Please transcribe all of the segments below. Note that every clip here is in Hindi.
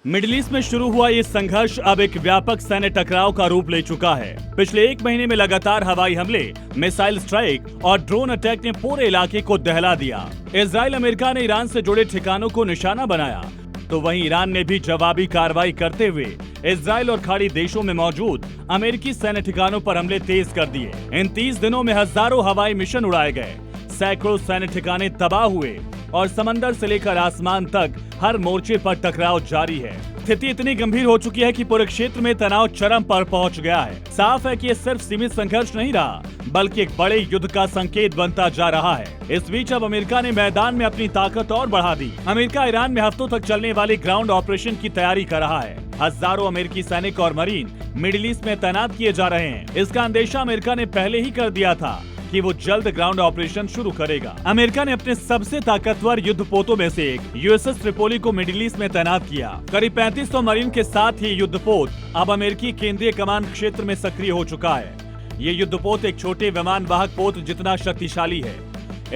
मिडिल ईस्ट में शुरू हुआ ये संघर्ष अब एक व्यापक सैन्य टकराव का रूप ले चुका है। पिछले एक महीने में लगातार हवाई हमले, मिसाइल स्ट्राइक और ड्रोन अटैक ने पूरे इलाके को दहला दिया। इजराइल अमेरिका ने ईरान से जुड़े ठिकानों को निशाना बनाया, तो वहीं ईरान ने भी जवाबी कार्रवाई करते हुए इजराइल और खाड़ी देशों में मौजूद अमेरिकी सैन्य ठिकानों पर हमले तेज कर दिए। इन 30 दिनों में हजारों हवाई मिशन उड़ाए गए, सैकड़ों सैन्य ठिकाने तबाह हुए और समंदर से लेकर आसमान तक हर मोर्चे पर टकराव जारी है। स्थिति इतनी गंभीर हो चुकी है कि पूरे क्षेत्र में तनाव चरम पर पहुंच गया है। साफ है कि ये सिर्फ सीमित संघर्ष नहीं रहा, बल्कि एक बड़े युद्ध का संकेत बनता जा रहा है। इस बीच अब अमेरिका ने मैदान में अपनी ताकत और बढ़ा दी। अमेरिका ईरान में हफ्तों तक चलने वाले ग्राउंड ऑपरेशन की तैयारी कर रहा है। हजारों अमेरिकी सैनिक और मरीन मिडिल ईस्ट में तैनात किए जा रहे हैं। इसका अंदेशा अमेरिका ने पहले ही कर दिया था कि वो जल्द ग्राउंड ऑपरेशन शुरू करेगा। अमेरिका ने अपने सबसे ताकतवर युद्धपोतों में से एक यूएसएस ट्रिपोली को मिडिल ईस्ट में तैनात किया। करीब 3500 मरीन के साथ ही युद्धपोत अब अमेरिकी केंद्रीय कमान क्षेत्र में सक्रिय हो चुका है। ये युद्धपोत एक छोटे विमान वाहक पोत जितना शक्तिशाली है।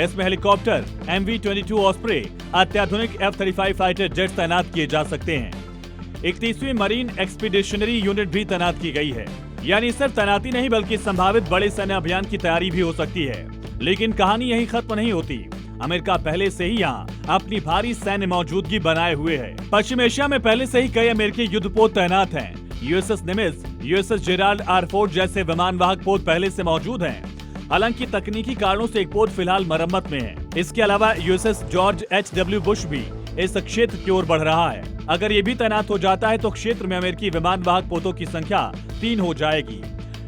इसमें हेलीकॉप्टर, MV-22 ऑस्प्रे, अत्याधुनिक F-35 फाइटर जेट तैनात किए जा सकते हैं। 31वीं मरीन एक्सपीडिशनरी यूनिट भी तैनात की गई है। यानी सिर्फ तैनाती नहीं बल्कि संभावित बड़े सैन्य अभियान की तैयारी भी हो सकती है। लेकिन कहानी यही खत्म नहीं होती। अमेरिका पहले से ही यहाँ अपनी भारी सैन्य मौजूदगी बनाए हुए है। पश्चिम एशिया में पहले से ही कई अमेरिकी युद्धपोत तैनात हैं। USS निमित्ज, USS Gerald R Ford जैसे विमान वाहक पोत पहले से मौजूद हैं। हालांकि तकनीकी कारणों से एक पोत फिलहाल मरम्मत में है। इसके अलावा यूएसएस जॉर्ज H.W. बुश भी इस क्षेत्र की ओर बढ़ रहा है। अगर ये भी तैनात हो जाता है तो क्षेत्र में अमेरिकी विमान वाहक पोतों की संख्या 3 हो जाएगी।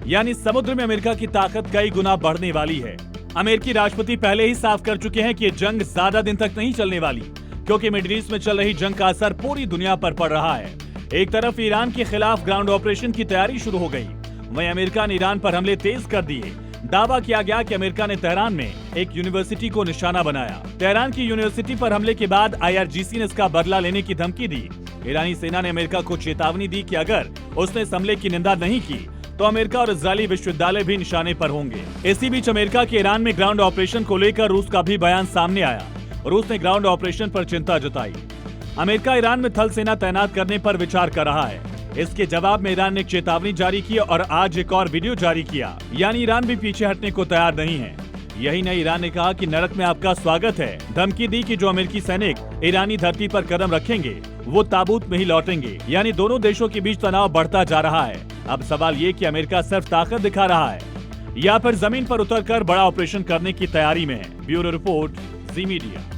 यानी समुद्र में अमेरिका की ताकत कई गुना बढ़ने वाली है। अमेरिकी राष्ट्रपति पहले ही साफ कर चुके हैं कि ये जंग ज्यादा दिन तक नहीं चलने वाली, क्योंकि मिडिल ईस्ट में चल रही जंग का असर पूरी दुनिया पर पड़ रहा है। एक तरफ ईरान के खिलाफ ग्राउंड ऑपरेशन की तैयारी शुरू हो गई, वहीं अमेरिका ने ईरान पर हमले तेज कर दिए। दावा किया गया कि अमेरिका ने तेहरान में एक यूनिवर्सिटी को निशाना बनाया। तेहरान की यूनिवर्सिटी पर हमले के बाद IRGC ने इसका बदला लेने की धमकी दी। ईरानी सेना ने अमेरिका को चेतावनी दी कि अगर उसने इस हमले की निंदा नहीं की तो अमेरिका और इजरायली विश्वविद्यालय भी निशाने पर होंगे। इसी बीच अमेरिका के ईरान में ग्राउंड ऑपरेशन को लेकर रूस का भी बयान सामने आया। रूस ने ग्राउंड ऑपरेशन पर चिंता जताई। अमेरिका ईरान में थल सेना तैनात करने पर विचार कर रहा है। इसके जवाब में ईरान ने चेतावनी जारी की और आज एक और वीडियो जारी किया। यानी ईरान भी पीछे हटने को तैयार नहीं है। यही नहीं, ईरान ने कहा कि नरक में आपका स्वागत है। धमकी दी कि जो अमेरिकी सैनिक ईरानी धरती पर कदम रखेंगे वो ताबूत में ही लौटेंगे। यानी दोनों देशों के बीच तनाव बढ़ता जा रहा है। अब सवाल ये कि अमेरिका सिर्फ ताकत दिखा रहा है या फिर जमीन पर उतरकर बड़ा ऑपरेशन करने की तैयारी में है। ब्यूरो रिपोर्ट, जी मीडिया।